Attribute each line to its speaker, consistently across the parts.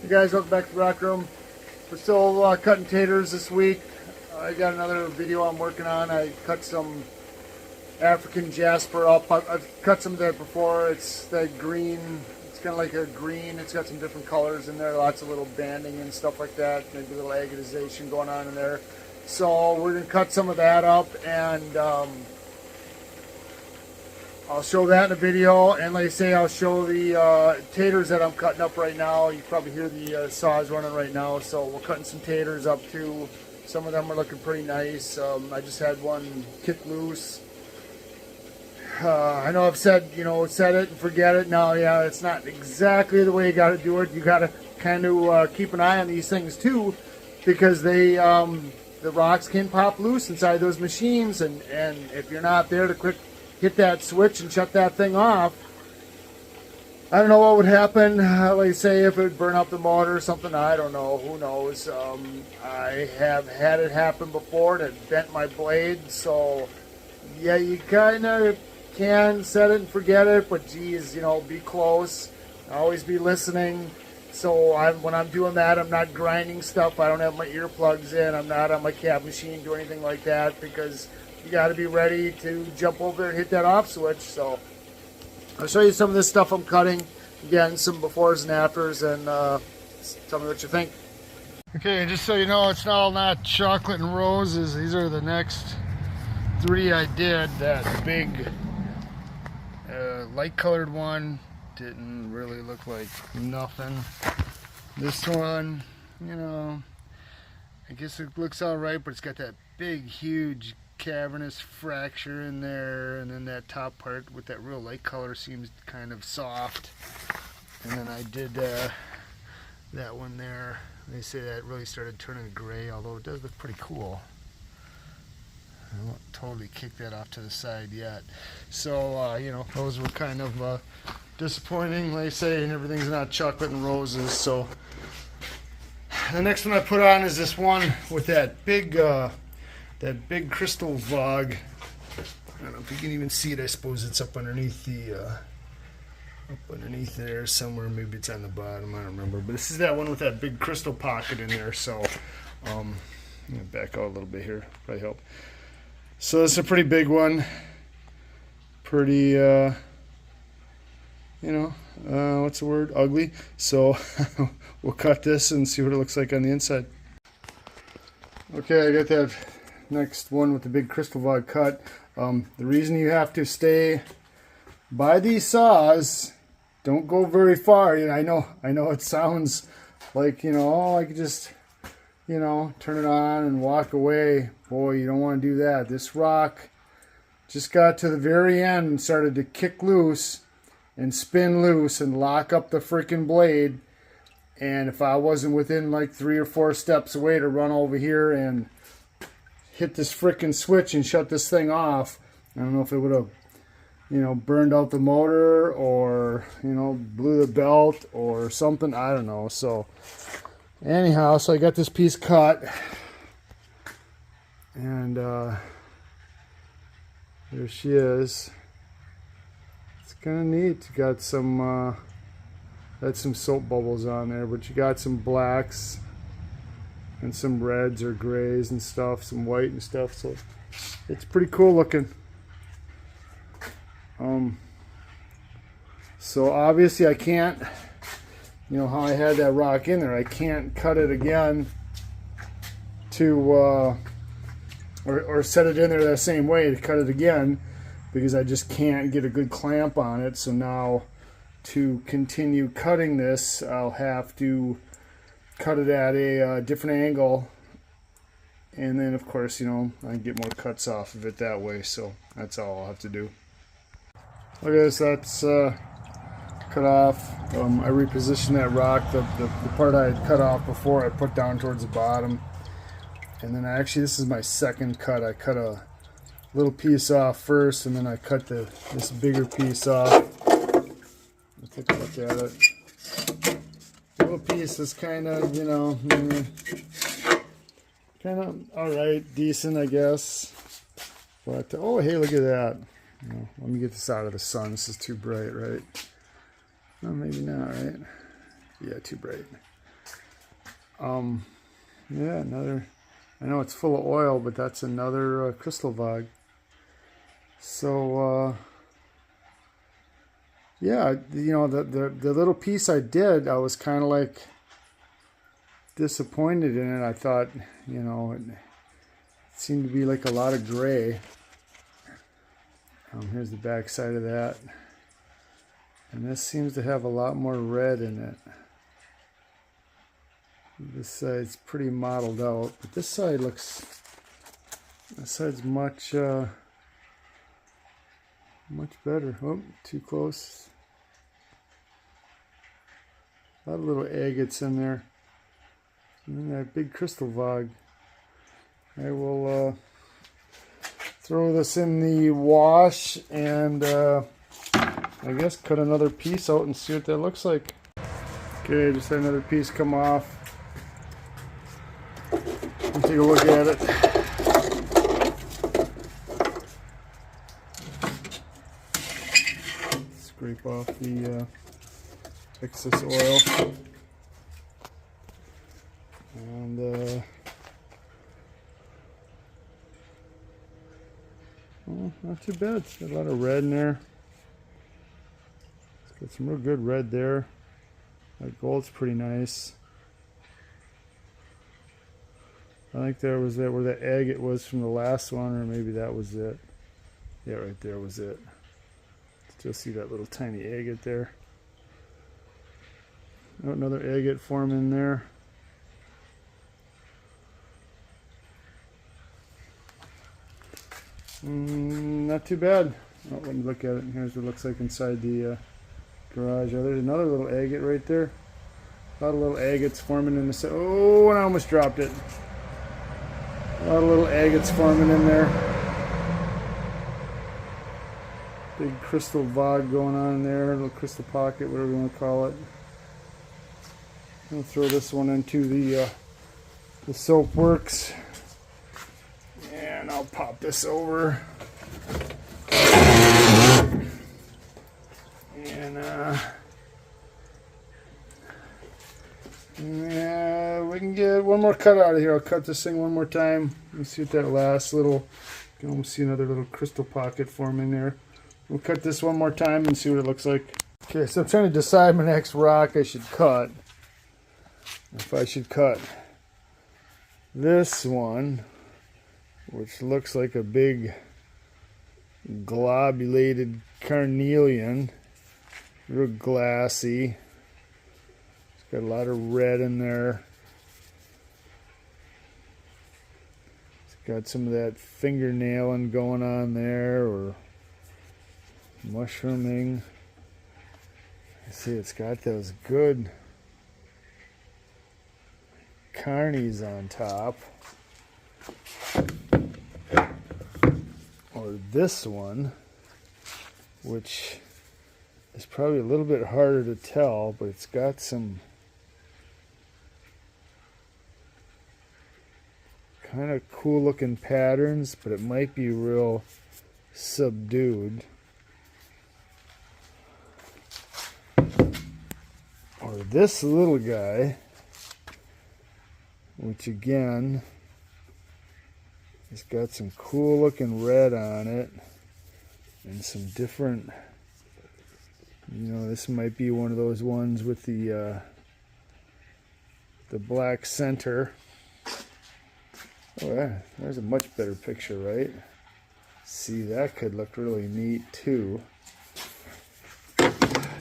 Speaker 1: Hey guys, welcome back to the Rock Room. We're still cutting taters this week. I got another video I'm working on. I cut some African jasper up. I've cut some of that before. It's that green. It's kind of like a green. It's got some different colors in there. Lots of little banding and stuff like that. Maybe a little agatization going on in there. So we're going to cut some of that up, and I'll show that in a video, and like I say, I'll show the taters that I'm cutting up right now. You probably hear the saws running right now, so we're cutting some taters up too. Some of them are looking pretty nice. I just had one kick loose. I know I've said, set it and forget it. Now, yeah, it's not exactly the way you got to do it. You got to kind of keep an eye on these things too, because they, the rocks can pop loose inside those machines, and if you're not there to quick hit that switch and shut that thing off, I don't know what would happen. Like I say, if it would burn up the motor or something, I don't know. Who knows? I have had it happen before, and it bent my blade. So, yeah, you kind of can set it and forget it, but geez, be close. Always be listening. So when I'm doing that, I'm not grinding stuff. I don't have my earplugs in. I'm not on my cab machine, do anything like that, because you got to be ready to jump over there and hit that off switch. So I'll show you some of this stuff I'm cutting. Again, some befores and afters, and tell me what you think. Okay, just so you know, it's all not chocolate and roses. These are the next three I did. That big light colored one didn't really look like nothing. This one, I guess it looks all right, but it's got that big, huge cavernous fracture in there, and then that top part with that real light color seems kind of soft. And then I did that one there. They say that really started turning gray, although it does look pretty cool. I won't totally kick that off to the side yet. So those were kind of disappointing, like I say, and everything's not chocolate and roses. So the next one I put on is this one with that big crystal vog. I don't know if you can even see it. I suppose it's up underneath there somewhere. Maybe it's on the bottom. I don't remember. But this is that one with that big crystal pocket in there. So I'm gonna back out a little bit here. Probably help. So this is a pretty big one. Pretty, what's the word? Ugly. So we'll cut this and see what it looks like on the inside. Okay, I got that next one with the big crystal vog cut. The reason you have to stay by these saws, don't go very far. I know it sounds like, I could just, turn it on and walk away. Boy, you don't want to do that. This rock just got to the very end and started to kick loose and spin loose and lock up the freaking blade. And if I wasn't within like 3 or 4 steps away to run over here and hit this freaking switch and shut this thing off, I don't know if it would have, burned out the motor or, blew the belt or something. I don't know. So anyhow, so I got this piece cut, and there she is. It's kind of neat. You got some that's some soap bubbles on there, but you got some blacks and some reds or grays and stuff, some white and stuff, so it's pretty cool looking. So obviously I can't, how I had that rock in there, I can't cut it again to or set it in there that same way to cut it again, because I just can't get a good clamp on it. So now to continue cutting this, I'll have to cut it at a different angle, and then of course I can get more cuts off of it that way. So that's all I'll have to do. Okay, so that's cut off. I repositioned that rock. The part I had cut off before I put down towards the bottom, and then actually this is my second cut. I cut a little piece off first, and then I cut this bigger piece off. Let's take a look at it. The little piece is kind of, kind of all right, decent, I guess. But oh, hey, look at that. Let me get this out of the sun. This is too bright, right? No, maybe not, right? Yeah, too bright. Yeah, another, I know it's full of oil, but that's another crystal vog. So, yeah, you know, the little piece I did, I was kind of like disappointed in it. I thought, you know, it seemed to be like a lot of gray. Here's the back side of that. And this seems to have a lot more red in it. This side's pretty mottled out, but this side looks, this side's much much better. Oh, too close. A lot of little agates in there. And that big crystal vog. I will throw this in the wash and I guess cut another piece out and see what that looks like. Okay, just had another piece come off. Take a look at it. Scrape off the excess oil. And well, not too bad. It's got a lot of red in there. It's got some real good red there. That gold's pretty nice. I think there was that where the agate was from the last one, or maybe that was it. Yeah, right there was it. Still see that little tiny agate there. Oh, another agate forming there. Not too bad. Oh, let me look at it. Here's what it looks like inside the garage. Oh, there's another little agate right there. A lot of little agates forming in the... Oh, and I almost dropped it. A lot of little agates forming in there. Big crystal vog going on in there. A little crystal pocket, whatever you want to call it. I'll throw this one into the soap works. And I'll pop this over. And yeah, we can get one more cut out of here. I'll cut this thing one more time. Let's see what that last little, you can almost see another little crystal pocket forming there. We'll cut this one more time and see what it looks like. Okay, so I'm trying to decide my next rock I should cut. If I should cut this one, which looks like a big globulated carnelian, real glassy. It's got a lot of red in there. It's got some of that fingernailing going on there, or mushrooming. You see, it's got those good carnies on top. Or this one, which is probably a little bit harder to tell, but it's got some kind of cool looking patterns, but it might be real subdued. Or this little guy, which again, it's got some cool looking red on it and some different, you know, this might be one of those ones with the black center. Oh yeah, there's a much better picture, right? See, that could look really neat too.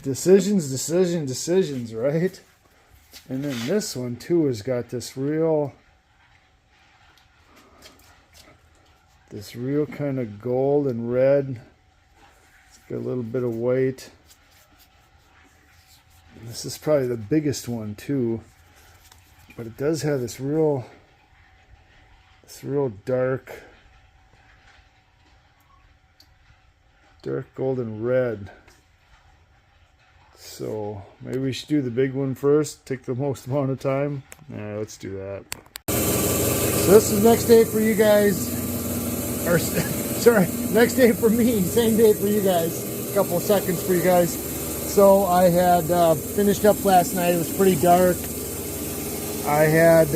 Speaker 1: Decisions, right? And then this one too has got this real kind of gold and red. It's got a little bit of white. And this is probably the biggest one too, but it does have this real dark golden red. So maybe we should do the big one first, take the most amount of time. Yeah, let's do that. So this is next day for you guys, or sorry, next day for me, same day for you guys, a couple of seconds for you guys. So I had finished up last night. It was pretty dark. I had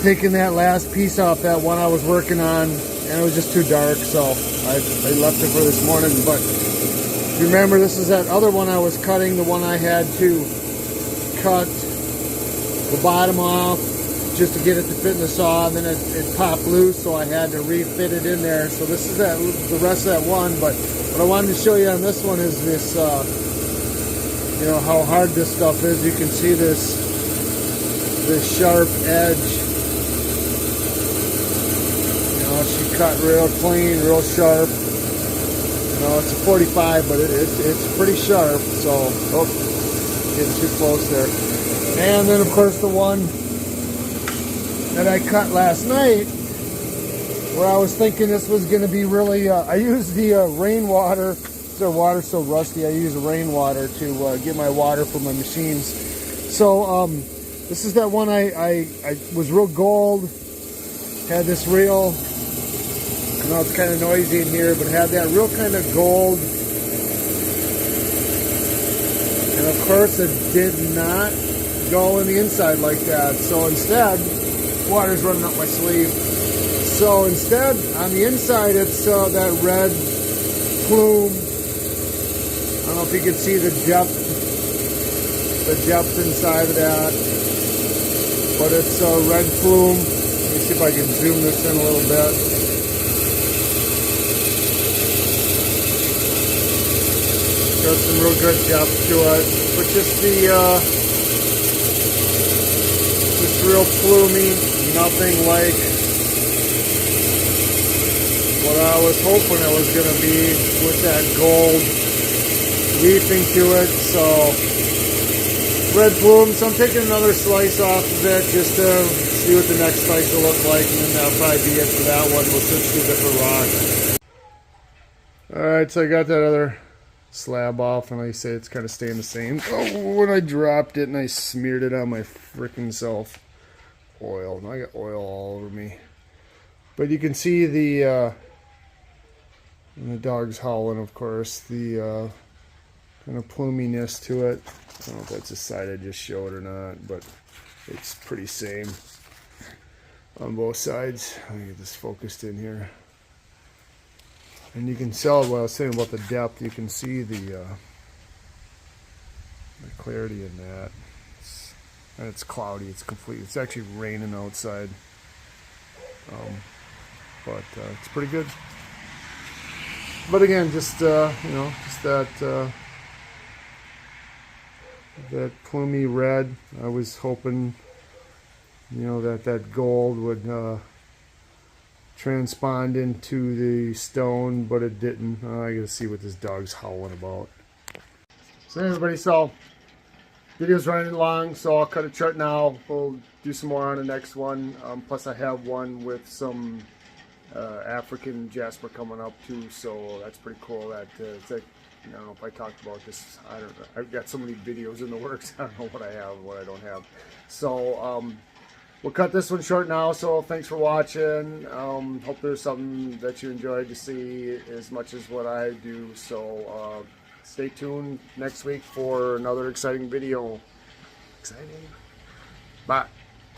Speaker 1: taken that last piece off that one I was working on, and it was just too dark, so I left it for this morning. But remember, this is that other one I was cutting, the one I had to cut the bottom off just to get it to fit in the saw, and then it popped loose, so I had to refit it in there. So this is that, the rest of that one. But what I wanted to show you on this one is this, you know, how hard this stuff is. You can see this sharp edge. You know, she cut real clean, real sharp. You know, it's a 45, but it's pretty sharp. So, oh, getting too close there. And then, of course, the one that I cut last night, where I was thinking this was going to be really, I used the rainwater. The water's so rusty, I use rainwater to get my water for my machines. So this is that one I was real gold, had this real, I know it's kind of noisy in here, but had that real kind of gold. And of course it did not go in the inside like that. So instead, water's running up my sleeve. So instead, on the inside, it's that red plume. I don't know if you can see the depth inside of that, but it's a red plume. Let me see if I can zoom this in a little bit. Got some real good depth to it, but just real plumy, nothing like what I was hoping it was going to be with that gold leafing to it. So red plume, so I'm taking another slice off of it just to see what the next slice will look like, and then that'll probably be it for that one. We'll switch to a different rock. Alright, so I got that other slab off, and like I say, it's kind of staying the same. Oh, when I dropped it and I smeared it on my freaking self. Oil. Now I got oil all over me. But you can see the dog's howling, of course, the kind of pluminess to it. I don't know if that's a side I just showed or not, but it's pretty same on both sides. Let me get this focused in here. And you can tell what I was saying about the depth. You can see the clarity in that. And it's cloudy. It's complete. It's actually raining outside, but it's pretty good. But again, just you know, just that plumy red. I was hoping, you know, that gold would transpond into the stone, but it didn't. I gotta see what this dog's howling about. So everybody, so video's running long, so I'll cut it short now. We'll do some more on the next one. Plus I have one with some African jasper coming up too, so that's pretty cool. That it's like, I don't know if I talked about this. I don't know. I've got so many videos in the works. I don't know what I have and what I don't have. So we'll cut this one short now. So thanks for watching. Hope there's something that you enjoyed to see as much as what I do. So stay tuned next week for another exciting video. Exciting. Bye.